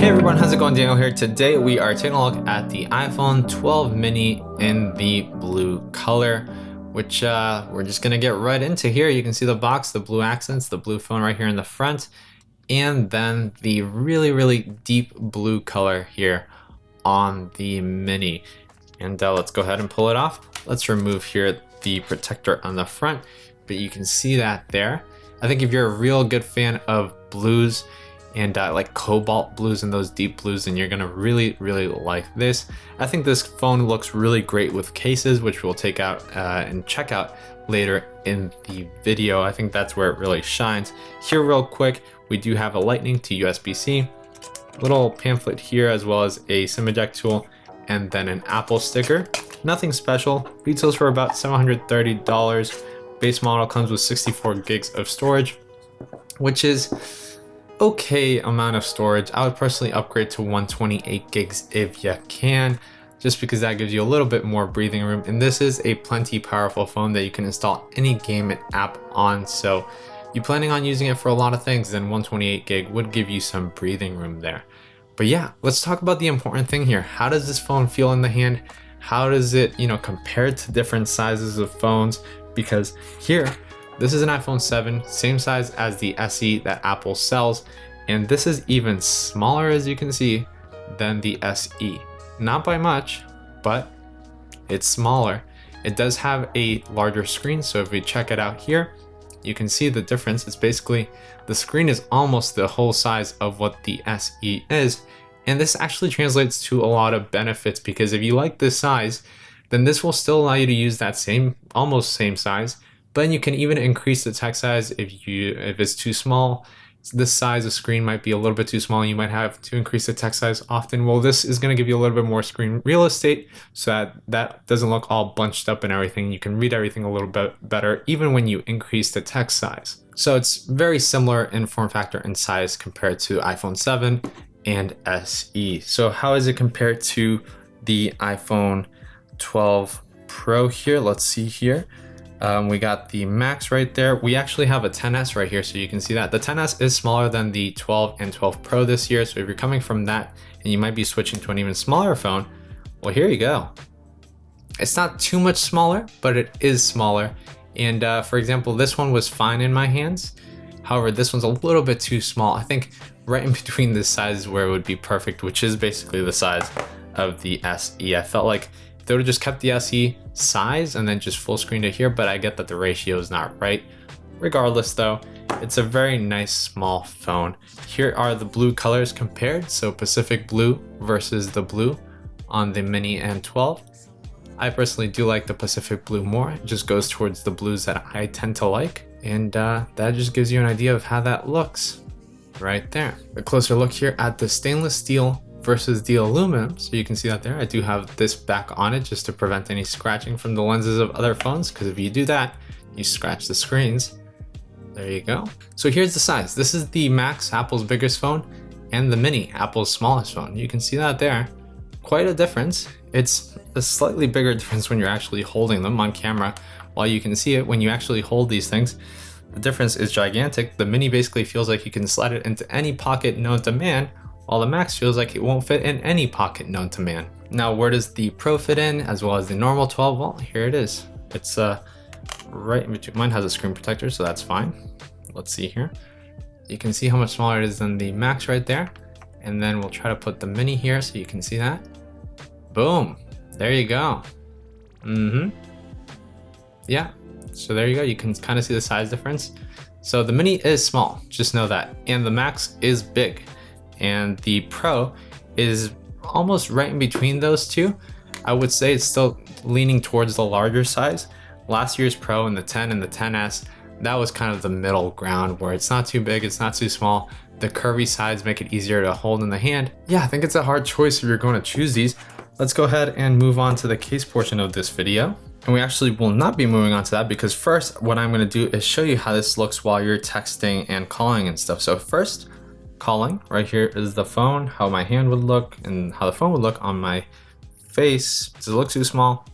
Hey everyone, how's it going? Daniel here. Today we are taking a look at the iPhone 12 mini in the blue color, which we're just gonna get right into here. You can see the box, the blue accents, the blue phone right here in the front, and then the really deep blue color here on the mini. And let's go ahead and pull it off. Let's remove here the protector on the front, but you can see that there. I think if you're a real good fan of blues and like cobalt blues and those deep blues, then you're gonna really like this. I think this phone looks really great with cases, which we'll take out and check out later in the video. I think that's where it really shines. Here real quick, we do have a lightning to USB-C, little pamphlet here, as well as a SIM eject tool, and then an Apple sticker. Nothing special, retails for about $730. Base model comes with 64 gigs of storage, which is okay amount of storage. I would personally upgrade to 128 gigs if you can, just because that gives you a little bit more breathing room. And this is a plenty powerful phone that you can install any game and app on. So you're planning on using it for a lot of things, then 128 gig would give you some breathing room there. But yeah, let's talk about the important thing here. How does this phone feel in the hand? How does it, compare to different sizes of phones? Because here, this is an iPhone 7, same size as the SE that Apple sells, and this is even smaller, as you can see, than the SE. Not by much, but it's smaller. It does have a larger screen, so if we check it out here, you can see the difference. It's basically, the screen is almost the whole size of what the SE is, and this actually translates to a lot of benefits, because if you like this size, then this will still allow you to use that almost same size. But then you can even increase the text size if it's too small. This size of screen might be a little bit too small. You might have to increase the text size often. Well, this is going to give you a little bit more screen real estate, so that doesn't look all bunched up and everything. You can read everything a little bit better, even when you increase the text size. So it's very similar in form factor and size compared to iPhone 7 and SE. So how is it compared to the iPhone 12 Pro here? Let's see here. We got the Max right there. We actually have a 10S right here, so you can see that. The 10S is smaller than the 12 and 12 Pro this year, so if you're coming from that and you might be switching to an even smaller phone, well, here you go. It's not too much smaller, but it is smaller. And for example, this one was fine in my hands. However, this one's a little bit too small. I think right in between this size is where it would be perfect, which is basically the size of the SE. I felt like they would have just kept the SE size and then just full screened it here, but I get that the ratio is not right. Regardless though, it's a very nice small phone. Here are the blue colors compared, so Pacific blue versus the blue on the mini and 12. I personally do like the Pacific blue more. It just goes towards the blues that I tend to like, and that just gives you an idea of how that looks right there. A closer look here at the stainless steel versus the aluminum, so you can see that there. I do have this back on it just to prevent any scratching from the lenses of other phones, because if you do that, you scratch the screens. There you go. So here's the size. This is the Max, Apple's biggest phone, and the Mini, Apple's smallest phone. You can see that there. Quite a difference. It's a slightly bigger difference when you're actually holding them on camera. While you can see it when you actually hold these things, the difference is gigantic. The Mini basically feels like you can slide it into any pocket known to man, while the Max feels like it won't fit in any pocket known to man. Now, where does the Pro fit in, as well as the normal 12? Well, here it is. It's right in between. Mine has a screen protector, so that's fine. Let's see here. You can see how much smaller it is than the Max right there. And then we'll try to put the Mini here so you can see that. Boom, there you go. Yeah, so there you go. You can kind of see the size difference. So the Mini is small, just know that. And the Max is big. And the Pro is almost right in between those two. I would say it's still leaning towards the larger size. Last year's Pro and the 10 and the 10S, that was kind of the middle ground where it's not too big, it's not too small. The curvy sides make it easier to hold in the hand. Yeah, I think it's a hard choice if you're going to choose these. Let's go ahead and move on to the case portion of this video. And we actually will not be moving on to that, because first what I'm going to do is show you how this looks while you're texting and calling and stuff. So first, calling. Right here is the phone, how my hand would look and how the phone would look on my face. Does it look too small?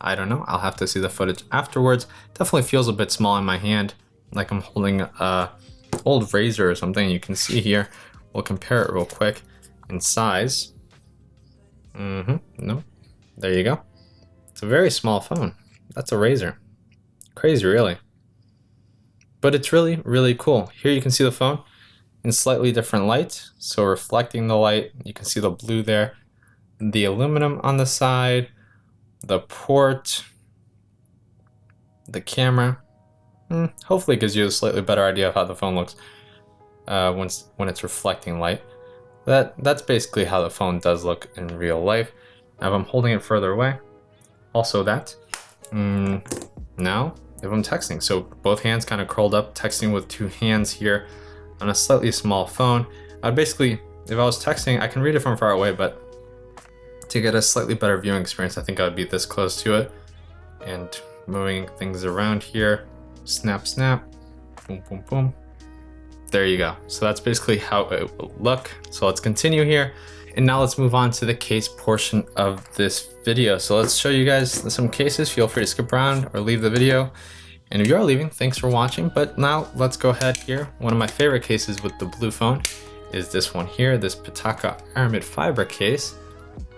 I don't know. I'll have to see the footage afterwards. Definitely feels a bit small in my hand, like I'm holding a old Razr or something. You can see here we'll compare it real quick in size. No, there you go. It's a very small phone. That's a Razr. Crazy, really. But it's really, really cool. Here you can see the phone in slightly different light. So reflecting the light, you can see the blue there. The aluminum on the side, the port, the camera. Hopefully it gives you a slightly better idea of how the phone looks when it's reflecting light. That's basically how the phone does look in real life. Now if I'm holding it further away, also that. Now if I'm texting, so both hands kind of curled up, texting with two hands here on a slightly small phone. I'd basically, if I was texting, I can read it from far away, but to get a slightly better viewing experience, I think I would be this close to it. And moving things around here, snap, snap, boom, boom, boom. There you go. So that's basically how it will look. So let's continue here. And now let's move on to the case portion of this video. So let's show you guys some cases. Feel free to skip around or leave the video. And if you are leaving, thanks for watching. But now let's go ahead here. One of my favorite cases with the blue phone is this one here, this Pitaka Aramid fiber case.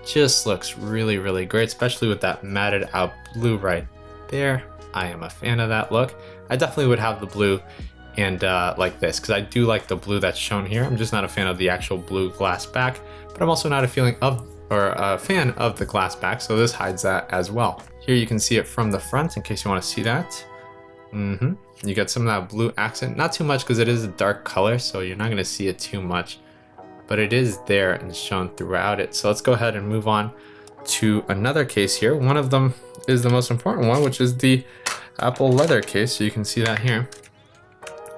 Just looks really, really great, especially with that matted out blue right there. I am a fan of that look. I definitely would have the blue and like this, because I do like the blue that's shown here. I'm just not a fan of the actual blue glass back, but I'm also not a fan of the glass back, so this hides that as well. Here you can see it from the front in case you want to see that. You get some of that blue accent, not too much because it is a dark color, so you're not going to see it too much, but it is there and shown throughout it. So let's go ahead and move on to another case here. One of them is the most important one, which is the Apple leather case. So you can see that here.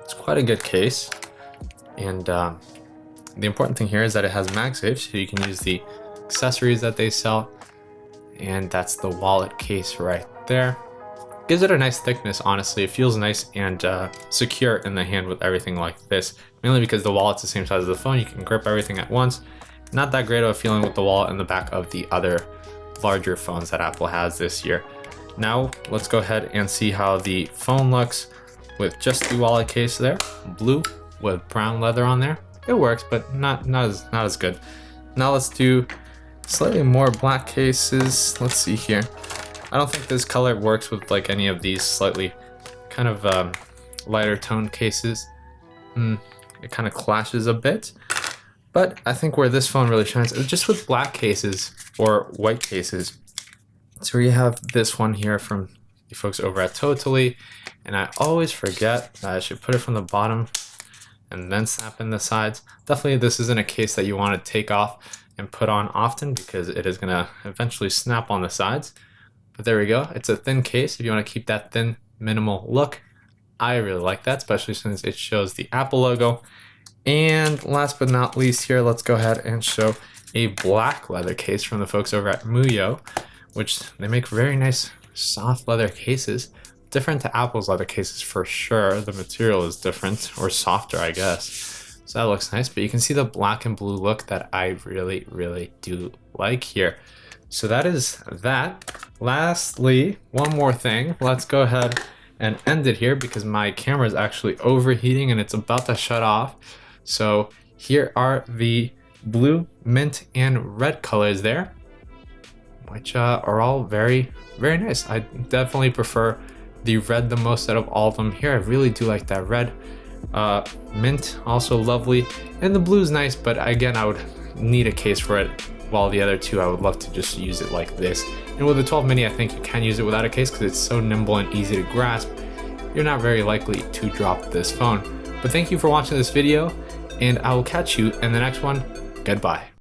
It's quite a good case, and the important thing here is that it has MagSafe, so you can use the accessories that they sell, and that's the wallet case right there. Gives it a nice thickness, honestly. It feels nice and secure in the hand with everything like this, mainly because the wallet's the same size as the phone. You can grip everything at once. Not that great of a feeling with the wallet in the back of the other larger phones that Apple has this year. Now let's go ahead and see how the phone looks with just the wallet case there, blue with brown leather on there. It works, but not as good. Now let's do slightly more black cases. Let's see here. I don't think this color works with like any of these slightly kind of lighter tone cases. It kind of clashes a bit, but I think where this phone really shines is just with black cases or white cases. So you have this one here from the folks over at Totallee, and I always forget that I should put it from the bottom and then snap in the sides. Definitely this isn't a case that you want to take off and put on often because it is going to eventually snap on the sides. But there we go. It's a thin case if you want to keep that thin, minimal look. I really like that, especially since it shows the Apple logo. And last but not least here, let's go ahead and show a black leather case from the folks over at Mujjo, which they make very nice soft leather cases. Different to Apple's leather cases for sure. The material is different, or softer, I guess. So that looks nice, but you can see the black and blue look that I really, really do like here. So that is that. Lastly, one more thing. Let's go ahead and end it here because my camera is actually overheating and it's about to shut off. So here are the blue, mint, and red colors there, which are all very, very nice. I definitely prefer the red the most out of all of them here. I really do like that red. Mint, also lovely. And the blue is nice, but again, I would need a case for it, while the other two, I would love to just use it like this. And with the 12 mini, I think you can use it without a case because it's so nimble and easy to grasp. You're not very likely to drop this phone. But thank you for watching this video, and I will catch you in the next one. Goodbye.